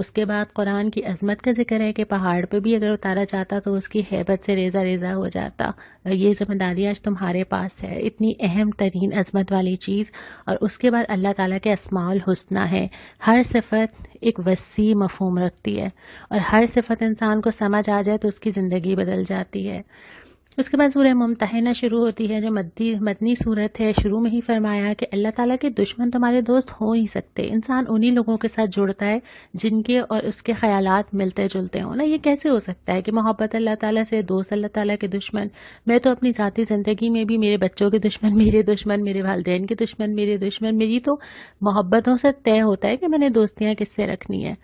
اس کے بعد قرآن کی عظمت کا ذکر ہے کہ پہاڑ پہ بھی اگر اتارا جاتا تو اس کی ہیبت سے ریزہ ریزہ ہو جاتا. یہ ذمہ داری آج تمہارے پاس ہے. اتنی اہم ترین عظمت والی چیز. اور اس کے بعد اللہ تعالیٰ کے اسماء الحسنی ہے. ہر صفت ایک وسیع مفہوم رکھتی ہے، اور ہر صفت انسان کو سمجھ آ جائے تو اس کی زندگی بدل جاتی ہے. اس کے بعد سورہ ممتحنہ شروع ہوتی ہے، جو مدنی صورت ہے. شروع میں ہی فرمایا کہ اللہ تعالیٰ کے دشمن تمہارے دوست ہو ہی سکتے. انسان انہی لوگوں کے ساتھ جڑتا ہے جن کے اور اس کے خیالات ملتے جلتے ہوں نا. یہ کیسے ہو سکتا ہے کہ محبت اللہ تعالیٰ سے دوست اللہ تعالیٰ کے دشمن؟ میں تو اپنی ذاتی زندگی میں بھی میرے بچوں کے دشمن میرے دشمن، میرے والدین کے دشمن میرے دشمن. میری تو محبتوں سے طے ہوتا ہے کہ میں نے دوستیاں کس سے رکھنی ہے.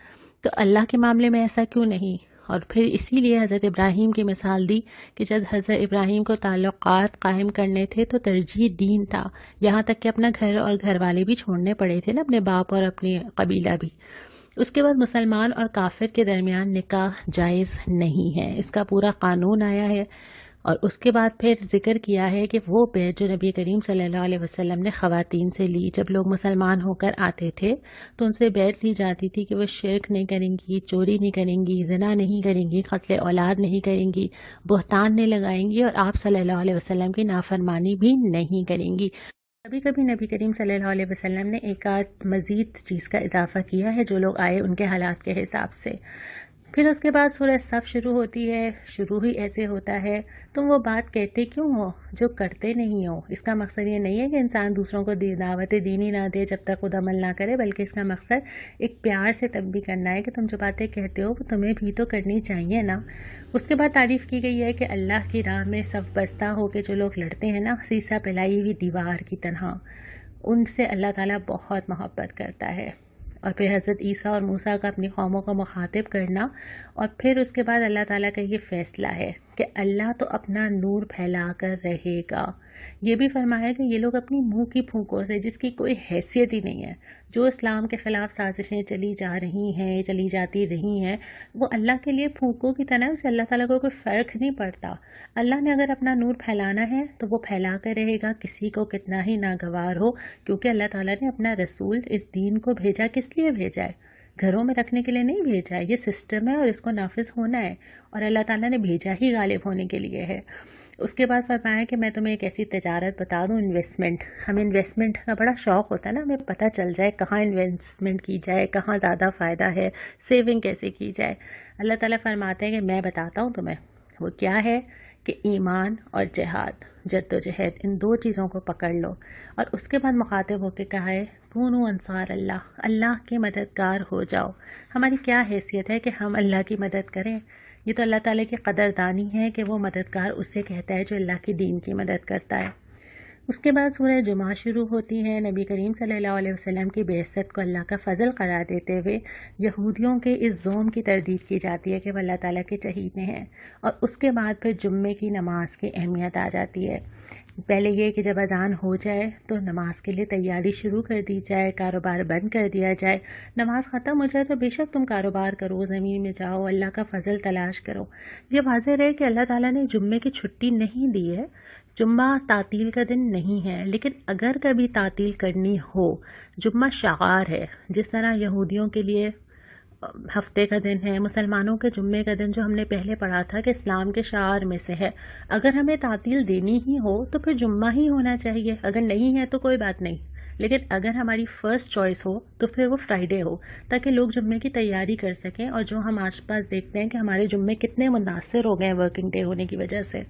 تو اللہ کے معاملے میں ایسا کیوں نہیں؟ اور پھر اسی لیے حضرت ابراہیم کی مثال دی کہ جب حضرت ابراہیم کو تعلقات قائم کرنے تھے تو ترجیح دین تھا، یہاں تک کہ اپنا گھر اور گھر والے بھی چھوڑنے پڑے تھے نا، اپنے باپ اور اپنی قبیلہ بھی. اس کے بعد مسلمان اور کافر کے درمیان نکاح جائز نہیں ہے، اس کا پورا قانون آیا ہے. اور اس کے بعد پھر ذکر کیا ہے کہ وہ بیعت جو نبی کریم صلی اللہ علیہ وسلم نے خواتین سے لی، جب لوگ مسلمان ہو کر آتے تھے تو ان سے بیعت لی جاتی تھی کہ وہ شرک نہیں کریں گی، چوری نہیں کریں گی، زنا نہیں کریں گی، قتل اولاد نہیں کریں گی، بہتان نہیں لگائیں گی، اور آپ صلی اللہ علیہ وسلم کی نافرمانی بھی نہیں کریں گی. کبھی کبھی نبی کریم صلی اللہ علیہ وسلم نے ایک آدھ مزید چیز کا اضافہ کیا ہے جو لوگ آئے ان کے حالات کے حساب سے. پھر اس کے بعد سورہ صف شروع ہوتی ہے. شروع ہی ایسے ہوتا ہے، تم وہ بات کہتے کیوں ہو جو کرتے نہیں ہو. اس کا مقصد یہ نہیں ہے کہ انسان دوسروں کو دعوت دینی نہ دے جب تک خود عمل نہ کرے، بلکہ اس کا مقصد ایک پیار سے تنبیہ کرنا ہے کہ تم جو باتیں کہتے ہو وہ تمہیں بھی تو کرنی چاہیے نا. اس کے بعد تعریف کی گئی ہے کہ اللہ کی راہ میں صف بستہ ہو کے جو لوگ لڑتے ہیں نا، سیسا پلائی ہوئی دیوار کی طرح، ان سے اللہ تعالیٰ بہت محبت کرتا ہے. اور پھر حضرت عیسیٰ اور موسیٰ کا اپنی قوموں کو مخاطب کرنا. اور پھر اس کے بعد اللہ تعالیٰ کا یہ فیصلہ ہے کہ اللہ تو اپنا نور پھیلا کر رہے گا. یہ بھی فرمایا کہ یہ لوگ اپنی منہ کی پھونکوں سے، جس کی کوئی حیثیت ہی نہیں ہے، جو اسلام کے خلاف سازشیں چلی جا رہی ہیں، چلی جاتی رہی ہیں، وہ اللہ کے لیے پھونکوں کی طرح، اسے اللہ تعالیٰ کو کوئی فرق نہیں پڑتا. اللہ نے اگر اپنا نور پھیلانا ہے تو وہ پھیلا کر رہے گا، کسی کو کتنا ہی ناگوار ہو، کیونکہ اللہ تعالیٰ نے اپنا رسول اس دین کو بھیجا. کس لیے بھیجا ہے؟ گھروں میں رکھنے کے لیے نہیں بھیجا ہے. یہ سسٹم ہے اور اس کو نافذ ہونا ہے، اور اللہ تعالیٰ نے بھیجا ہی غالب ہونے کے لیے ہے. اس کے بعد فرمایا کہ میں تمہیں ایک ایسی تجارت بتا دوں، انویسٹمنٹ. ہمیں انویسٹمنٹ کا بڑا شوق ہوتا ہے نا، ہمیں پتہ چل جائے کہاں انویسٹمنٹ کی جائے، کہاں زیادہ فائدہ ہے، سیونگ کیسے کی جائے. اللہ تعالیٰ فرماتے ہیں کہ میں بتاتا ہوں تمہیں. وہ کیا ہے کہ ایمان اور جہاد، جد و جہد، ان دو چیزوں کو پکڑ لو. اور اس کے بعد مخاطب ہو کے کہا ہے کونوا انصار اللہ، اللہ کے مددگار ہو جاؤ. ہماری کیا حیثیت ہے کہ ہم اللہ کی مدد کریں؟ یہ تو اللہ تعالیٰ کی قدردانی ہے کہ وہ مددگار اسے کہتا ہے جو اللہ کی دین کی مدد کرتا ہے. اس کے بعد سورہ جمعہ شروع ہوتی ہے. نبی کریم صلی اللہ علیہ وسلم کی بعثت کو اللہ کا فضل قرار دیتے ہوئے یہودیوں کے اس زوم کی تردید کی جاتی ہے کہ وہ اللہ تعالیٰ کے چہیتے ہیں. اور اس کے بعد پھر جمعے کی نماز کی اہمیت آ جاتی ہے. پہلے یہ کہ جب اذان ہو جائے تو نماز کے لیے تیاری شروع کر دی جائے، کاروبار بند کر دیا جائے. نماز ختم ہو جائے تو بے شک تم کاروبار کرو، زمین میں جاؤ، اللہ کا فضل تلاش کرو. یہ واضح رہے کہ اللہ تعالیٰ نے جمعے کی چھٹی نہیں دی ہے. جمعہ تعطیل کا دن نہیں ہے، لیکن اگر کبھی تعطیل کرنی ہو، جمعہ شعار ہے. جس طرح یہودیوں کے لیے ہفتے کا دن ہے، مسلمانوں کے جمعے کا دن جو ہم نے پہلے پڑھا تھا کہ اسلام کے شعار میں سے ہے. اگر ہمیں تعطیل دینی ہی ہو تو پھر جمعہ ہی ہونا چاہیے. اگر نہیں ہے تو کوئی بات نہیں، لیکن اگر ہماری فرسٹ چوائس ہو تو پھر وہ فرائیڈے ہو، تاکہ لوگ جمعے کی تیاری کر سکیں. اور جو ہم آس پاس دیکھتے ہیں کہ ہمارے جمعے کتنے متاثر ہو گئے ہیں ورکنگ ڈے ہونے کی وجہ سے.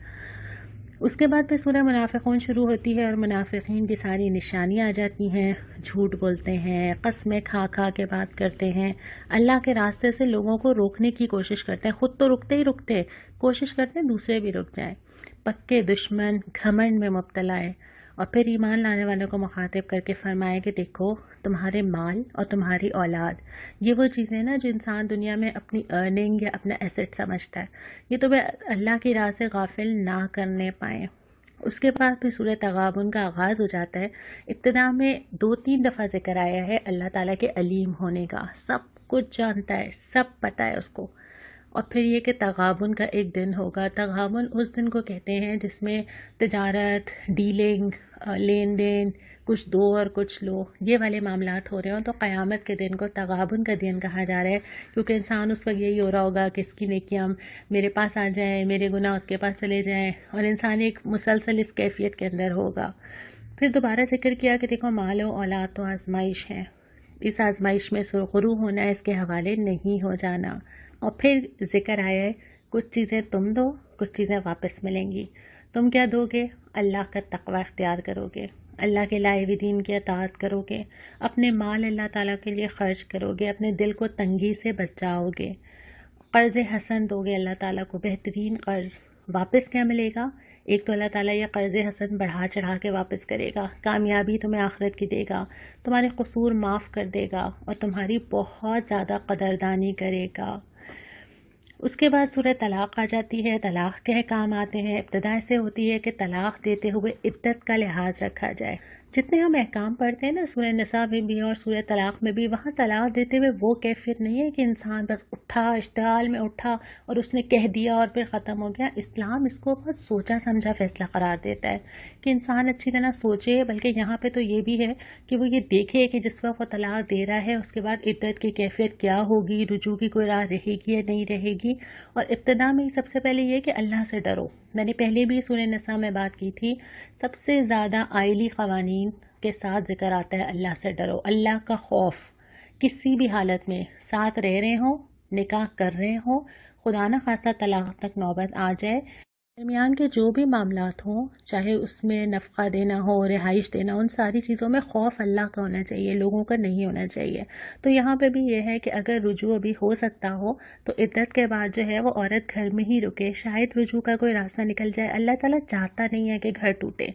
اس کے بعد پھر سورہ منافقون شروع ہوتی ہے، اور منافقین کی ساری نشانیاں آ جاتی ہیں. جھوٹ بولتے ہیں، قسمیں کھا کھا کے بات کرتے ہیں، اللہ کے راستے سے لوگوں کو روکنے کی کوشش کرتے ہیں. خود تو رکتے ہی رکتے، کوشش کرتے ہیں دوسرے بھی رک جائیں. پکے دشمن، گھمنڈ میں مبتلا ہے. اور پھر ایمان لانے والوں کو مخاطب کر کے فرمائے کہ دیکھو، تمہارے مال اور تمہاری اولاد، یہ وہ چیزیں نا جو انسان دنیا میں اپنی ارننگ یا اپنا ایسٹ سمجھتا ہے، یہ تو اللہ کی راہ سے غافل نہ کرنے پائیں. اس کے بعد پھر سورہ تغابن کا آغاز ہو جاتا ہے. ابتدا میں 2-3 دفعہ ذکر آیا ہے اللہ تعالیٰ کے علیم ہونے کا. سب کچھ جانتا ہے، سب پتہ ہے اس کو. اور پھر یہ کہ تغابن کا ایک دن ہوگا. تغابن اس دن کو کہتے ہیں جس میں تجارت، ڈیلنگ، لین دین، کچھ دو اور کچھ لو، یہ والے معاملات ہو رہے ہوں تو قیامت کے دن کو تغابن کا دن کہا جا رہا ہے. کیونکہ انسان اس وقت یہی ہو رہا ہوگا کہ اس کی نیکیاں میرے پاس آ جائیں، میرے گناہ اس کے پاس چلے جائیں، اور انسان ایک مسلسل اس کیفیت کے اندر ہوگا. پھر دوبارہ ذکر کیا کہ دیکھو مال و اولاد تو آزمائش ہے، اس آزمائش میں سرخرو ہونا ہے، اس کے حوالے نہیں ہو جانا. اور پھر ذکر آیا ہے کچھ چیزیں تم دو، کچھ چیزیں واپس ملیں گی. تم کیا دو گے؟ اللہ کا تقوی اختیار کرو گے، اللہ کے لائے ہوئے دین کی اطاعت کرو گے، اپنے مال اللہ تعالیٰ کے لیے خرچ کرو گے، اپنے دل کو تنگی سے بچاؤ گے، قرض حسن دو گے اللہ تعالیٰ کو، بہترین قرض. واپس کیا ملے گا؟ ایک تو اللہ تعالیٰ یہ قرض حسن بڑھا چڑھا کے واپس کرے گا، کامیابی تمہیں آخرت کی دے گا، تمہارے قصور معاف کر دے گا اور تمہاری بہت زیادہ قدردانی کرے گا. اس کے بعد سورہ طلاق آ جاتی ہے. طلاق کے احکام آتے ہیں. ابتدا ایسے ہوتی ہے کہ طلاق دیتے ہوئے عدت کا لحاظ رکھا جائے. جتنے ہم احکام پڑھتے ہیں نا سورہ نساء میں بھی اور سورہ طلاق میں بھی، وہاں طلاق دیتے ہوئے وہ کیفیت نہیں ہے کہ انسان بس اٹھا، اشتعال میں اٹھا اور اس نے کہہ دیا اور پھر ختم ہو گیا. اسلام اس کو بہت سوچا سمجھا فیصلہ قرار دیتا ہے کہ انسان اچھی طرح سوچے. بلکہ یہاں پہ تو یہ بھی ہے کہ وہ یہ دیکھے کہ جس وقت وہ طلاق دے رہا ہے اس کے بعد عدت کی کیفیت کیا ہوگی، رجوع کی کوئی راہ رہے گی یا نہیں رہے گی. اور ابتدا میں سب سے پہلے یہ کہ اللہ سے ڈرو. میں نے پہلے بھی سورہ نساء میں بات کی تھی، سب سے زیادہ آئلی قوانین کے ساتھ ذکر آتا ہے اللہ سے ڈرو، اللہ کا خوف. کسی بھی حالت میں ساتھ رہ رہے ہوں، نکاح کر رہے ہوں، خدا نہ خواستہ طلاق تک نوبت آ جائے، درمیان کے جو بھی معاملات ہوں، چاہے اس میں نفقہ دینا ہو، رہائش دینا، ان ساری چیزوں میں خوف اللہ کا ہونا چاہیے، لوگوں کا نہیں ہونا چاہیے. تو یہاں پہ بھی یہ ہے کہ اگر رجوع ابھی ہو سکتا ہو تو عدت کے بعد جو ہے وہ عورت گھر میں ہی رکے. شاید رجوع کا کوئی راستہ نکل جائے. اللہ تعالیٰ چاہتا نہیں ہے کہ گھر ٹوٹے.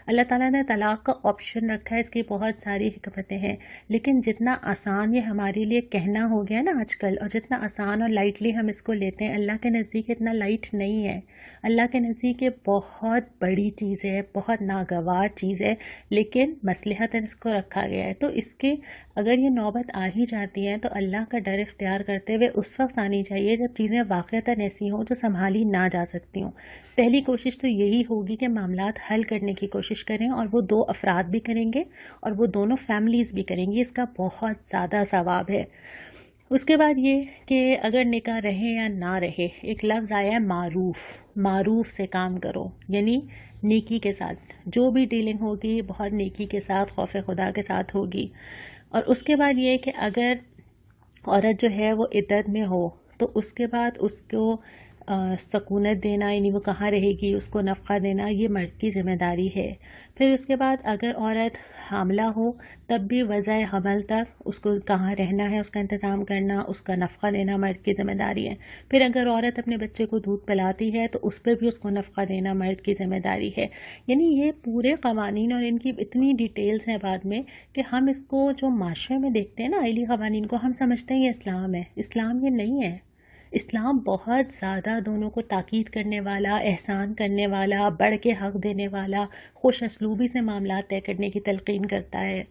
اللہ تعالیٰ نے طلاق کا آپشن رکھا ہے، اس کی بہت ساری حکمتیں ہیں. لیکن جتنا آسان یہ ہمارے لیے کہنا ہو گیا نا آج کل، اور جتنا آسان اور لائٹلی ہم اس کو لیتے ہیں، اللہ کے نزدیک اتنا لائٹ نہیں ہے. اللہ کے نزدیک یہ بہت بڑی چیز ہے، بہت ناگوار چیز ہے، لیکن مصلحتاً اس کو رکھا گیا ہے. تو اس کے اگر یہ نوبت آ ہی جاتی ہے تو اللہ کا ڈر اختیار کرتے ہوئے اس وقت آنی چاہیے جب چیزیں واقعتاً ایسی ہوں جو سنبھالی نہ جا سکتی ہوں. پہلی کوشش تو یہی ہوگی کہ معاملات حل کرنے کی کوشش کریں، اور وہ دو افراد بھی کریں گے اور وہ دونوں فیملیز بھی کریں گی. اس کا بہت زیادہ ثواب ہے. اس کے بعد یہ کہ اگر نکاح رہے یا نہ رہے، ایک لفظ آیا ہے معروف. معروف سے کام کرو، یعنی نیکی کے ساتھ جو بھی ڈیلنگ ہوگی بہت نیکی کے ساتھ، خوف خدا کے ساتھ ہوگی. اور اس کے بعد یہ کہ اگر عورت جو ہے وہ عدت میں ہو تو اس کے بعد اس کو سکونت دینا، یعنی وہ کہاں رہے گی، اس کو نفقہ دینا، یہ مرد کی ذمہ داری ہے. پھر اس کے بعد اگر عورت حاملہ ہو تب بھی وضع حمل تک اس کو کہاں رہنا ہے، اس کا انتظام کرنا، اس کا نفقہ دینا مرد کی ذمہ داری ہے. پھر اگر عورت اپنے بچے کو دودھ پلاتی ہے تو اس پہ بھی اس کو نفقہ دینا مرد کی ذمہ داری ہے. یعنی یہ پورے قوانین اور ان کی اتنی ڈیٹیلز ہیں بعد میں کہ ہم اس کو جو معاشرے میں دیکھتے ہیں نا آئلی قوانین کو، ہم سمجھتے ہیں یہ اسلام ہے. اسلام یہ نہیں ہے. اسلام بہت زیادہ دونوں کو تاکید کرنے والا، احسان کرنے والا، بڑھ کے حق دینے والا، خوش اسلوبی سے معاملات طے کرنے کی تلقین کرتا ہے.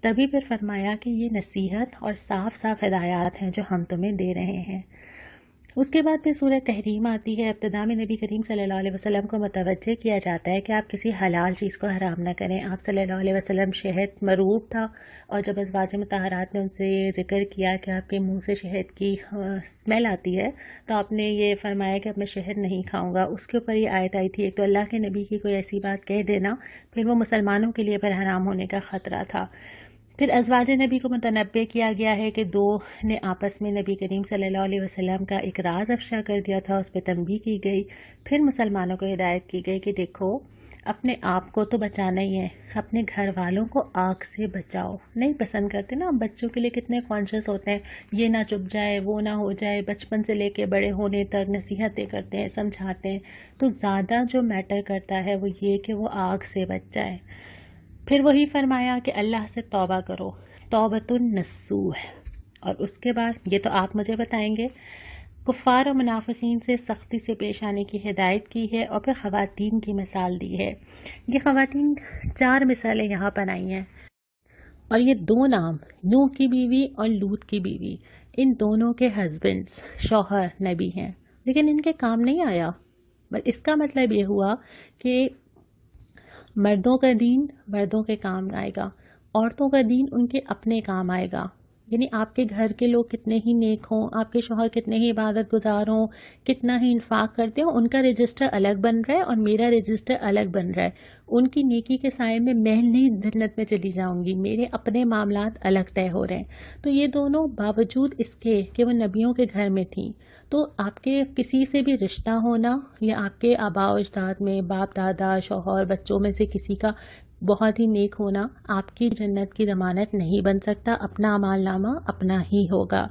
تبھی پھر فرمایا کہ یہ نصیحت اور صاف صاف ہدایات ہیں جو ہم تمہیں دے رہے ہیں. اس کے بعد پھر سورہ تحریم آتی ہے. ابتدا میں نبی کریم صلی اللہ علیہ وسلم کو متوجہ کیا جاتا ہے کہ آپ کسی حلال چیز کو حرام نہ کریں. آپ صلی اللہ علیہ وسلم شہد مرغوب تھا، اور جب ازواج مطہرات نے ان سے ذکر کیا کہ آپ کے منہ سے شہد کی اسمیل آتی ہے تو آپ نے یہ فرمایا کہ اب میں شہد نہیں کھاؤں گا. اس کے اوپر یہ آیت آئی تھی. ایک تو اللہ کے نبی کی کوئی ایسی بات کہہ دینا، پھر وہ مسلمانوں کے لیے پھر حرام ہونے کا خطرہ تھا. پھر ازواج نبی کو متنبہ کیا گیا ہے کہ دو نے آپس میں نبی کریم صلی اللہ علیہ وسلم کا ایک راز افشا کر دیا تھا، اس پہ تنبیہ کی گئی. پھر مسلمانوں کو ہدایت کی گئی کہ دیکھو اپنے آپ کو تو بچانا ہی ہے، اپنے گھر والوں کو آگ سے بچاؤ. نہیں پسند کرتے نا بچوں کے لیے کتنے کانشیس ہوتے ہیں، یہ نہ چپ جائے، وہ نہ ہو جائے، بچپن سے لے کے بڑے ہونے تک نصیحتیں کرتے ہیں، سمجھاتے ہیں. تو زیادہ جو میٹر کرتا ہے وہ یہ کہ وہ آگ سے بچ جائے. پھر وہی فرمایا کہ اللہ سے توبہ کرو، توبۃ النصوح. اور اس کے بعد یہ تو آپ مجھے بتائیں گے، کفار و منافقین سے سختی سے پیش آنے کی ہدایت کی ہے. اور پھر خواتین کی مثال دی ہے. یہ خواتین 4 مثالیں یہاں پر آئی ہیں، اور یہ 2 نام، نوح کی بیوی اور لوط کی بیوی. ان دونوں کے ہسبینڈز شوہر نبی ہیں، لیکن ان کے کام نہیں آیا. بس اس کا مطلب یہ ہوا کہ مردوں کا دین مردوں کے کام آئے گا، عورتوں کا دین ان کے اپنے کام آئے گا. یعنی آپ کے گھر کے لوگ کتنے ہی نیک ہوں، آپ کے شوہر کتنے ہی عبادت گزار ہوں، کتنا ہی انفاق کرتے ہوں، ان کا رجسٹر الگ بن رہا ہے اور میرا رجسٹر الگ بن رہا ہے. ان کی نیکی کے سائے میں نہیں جنت میں چلی جاؤں گی، میرے اپنے معاملات الگ طے ہو رہے ہیں. تو یہ دونوں باوجود اس کے کہ وہ نبیوں کے گھر میں تھیں، تو آپ کے کسی سے بھی رشتہ ہونا یا آپ کے آباء و اجداد میں باپ دادا شوہر بچوں میں سے کسی کا بہت ہی نیک ہونا آپ کی جنت کی ضمانت نہیں بن سکتا. اپنا اعمال نامہ اپنا ہی ہوگا.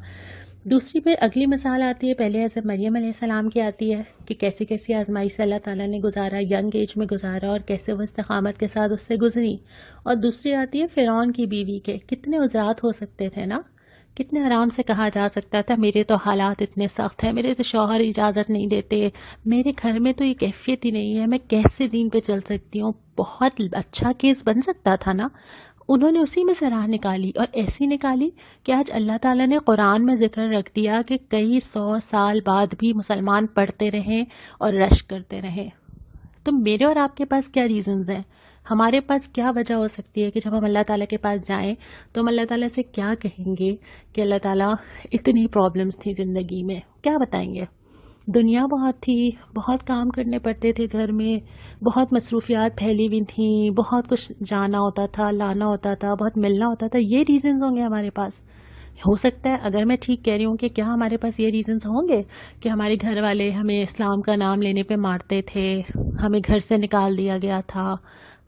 دوسری پھر اگلی مثال آتی ہے، پہلے حضرت مریم علیہ السلام کی آتی ہے کہ کیسی کیسی آزمائش سے اللہ تعالیٰ نے گزارا، ینگ ایج میں گزارا اور کیسے وہ استقامت کے ساتھ اس سے گزری. اور دوسری آتی ہے فرعون کی بیوی کے، کتنے عذرات ہو سکتے تھے نا، کتنے آرام سے کہا جا سکتا تھا میرے تو حالات اتنے سخت ہیں، میرے تو شوہر اجازت نہیں دیتے، میرے گھر میں تو یہ کیفیت ہی نہیں ہے، میں کیسے دین پہ چل سکتی ہوں. بہت اچھا کیس بن سکتا تھا نا. انہوں نے اسی میں سے راہ نکالی اور ایسی نکالی کہ آج اللہ تعالیٰ نے قرآن میں ذکر رکھ دیا کہ کئی 100 سال بعد بھی مسلمان پڑھتے رہیں اور رشک کرتے رہیں. تو میرے اور آپ کے پاس کیا ریزنز ہیں، ہمارے پاس کیا وجہ ہو سکتی ہے کہ جب ہم اللہ تعالیٰ کے پاس جائیں تو ہم اللہ تعالیٰ سے کیا کہیں گے کہ اللہ تعالیٰ اتنی پرابلمس تھیں زندگی میں، کیا بتائیں گے؟ دنیا بہت تھی، بہت کام کرنے پڑتے تھے گھر میں، بہت مصروفیات پھیلی ہوئی تھیں، بہت کچھ جانا ہوتا تھا لانا ہوتا تھا، بہت ملنا ہوتا تھا. یہ ریزنز ہوں گے ہمارے پاس. ہو سکتا ہے اگر میں ٹھیک کہہ رہی ہوں کہ کیا ہمارے پاس یہ ریزنز ہوں گے کہ ہمارے گھر والے ہمیں اسلام کا نام لینے پہ مارتے تھے، ہمیں گھر سے نکال دیا گیا تھا،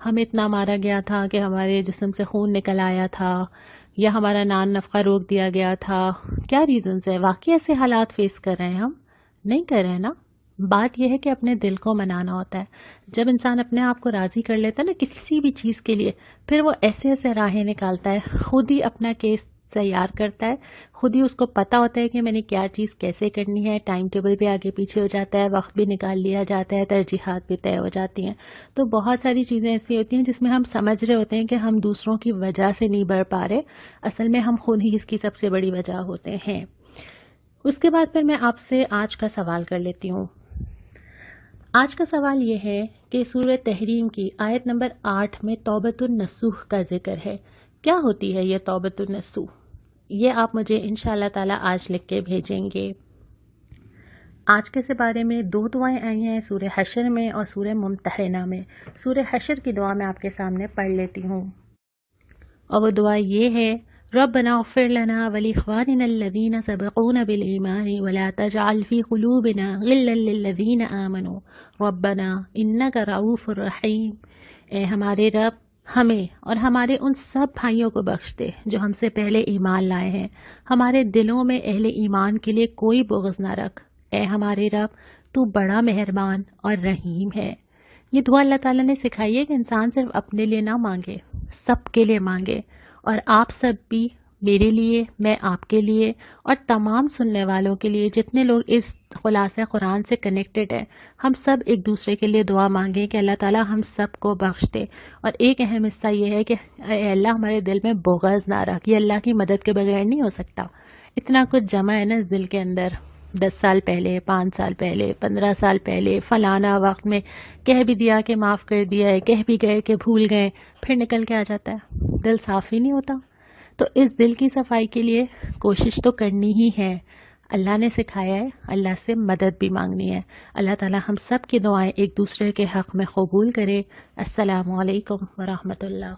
ہمیں اتنا مارا گیا تھا کہ ہمارے جسم سے خون نکل آیا تھا، یا ہمارا نان نفقہ روک دیا گیا تھا. کیا ریزنز ہے؟ واقعی ایسے حالات فیس کر رہے ہیں ہم؟ نہیں کر رہے ہیں نا. بات یہ ہے کہ اپنے دل کو منانا ہوتا ہے. جب انسان اپنے آپ کو راضی کر لیتا ہے نا کسی بھی چیز کے لیے، پھر وہ ایسے ایسے راہیں نکالتا ہے، خود ہی اپنا کیس تیار کرتا ہے، خود ہی اس کو پتا ہوتا ہے کہ میں نے کیا چیز کیسے کرنی ہے، ٹائم ٹیبل بھی آگے پیچھے ہو جاتا ہے، وقت بھی نکال لیا جاتا ہے، ترجیحات بھی طے ہو جاتی ہیں. تو بہت ساری چیزیں ایسی ہوتی ہیں جس میں ہم سمجھ رہے ہوتے ہیں کہ ہم دوسروں کی وجہ سے نہیں بڑھ پا رہے، اصل میں ہم خود ہی اس کی سب سے بڑی وجہ ہوتے ہیں. اس کے بعد پھر میں آپ سے آج کا سوال کر لیتی ہوں. آج کا سوال یہ ہے کہ سورہ تحریم کی آیت نمبر 8 میں توبۃ النصوح کا ذکر ہے. کیا ہوتی ہے یہ توبۃ النصوح؟ یہ آپ مجھے انشاءاللہ تعالی آج لکھ کے بھیجیں گے. آج کے سے بارے میں 2 دعائیں آئی ہیں سورہ حشر میں اور سورہ ممتحنہ میں. سورہ حشر کی دعا میں آپ کے سامنے پڑھ لیتی ہوں، اور وہ دعا یہ ہے: ربنا اغفر لنا ولاخواننا الذین سبقونا بالایمان ولا تجعل فی قلوبنا غلا للذین آمنوا ربنا انک رؤوف رحیم. اے ہمارے رب، ہمیں اور ہمارے ان سب بھائیوں کو بخش دے جو ہم سے پہلے ایمان لائے ہیں، ہمارے دلوں میں اہل ایمان کے لیے کوئی بغض نہ رکھ. اے ہمارے رب، تو بڑا مہربان اور رحیم ہے. یہ دعا اللہ تعالیٰ نے سکھائی ہے کہ انسان صرف اپنے لیے نہ مانگے، سب کے لیے مانگے. اور آپ سب بھی، میرے لیے، میں آپ کے لیے اور تمام سننے والوں کے لیے جتنے لوگ اس خلاصہ قرآن سے کنیکٹڈ ہیں، ہم سب ایک دوسرے کے لیے دعا مانگیں کہ اللہ تعالیٰ ہم سب کو بخش دے. اور ایک اہم حصہ یہ ہے کہ اے اللہ ہمارے دل میں بغض نہ رکھ. یہ اللہ کی مدد کے بغیر نہیں ہو سکتا. اتنا کچھ جمع ہے نا اس دل کے اندر، 10 سال پہلے، 5 سال پہلے، 15 سال پہلے، فلانا وقت میں کہہ بھی دیا کہ معاف کر دیا ہے، کہہ بھی گئے کہ بھول گئے، پھر نکل کے آ جاتا ہے، دل صاف ہی نہیں ہوتا. تو اس دل کی صفائی کے لیے کوشش تو کرنی ہی ہے. اللہ نے سکھایا ہے، اللہ سے مدد بھی مانگنی ہے. اللہ تعالی ہم سب کی دعائیں ایک دوسرے کے حق میں قبول کرے. السلام علیکم ورحمۃ اللہ.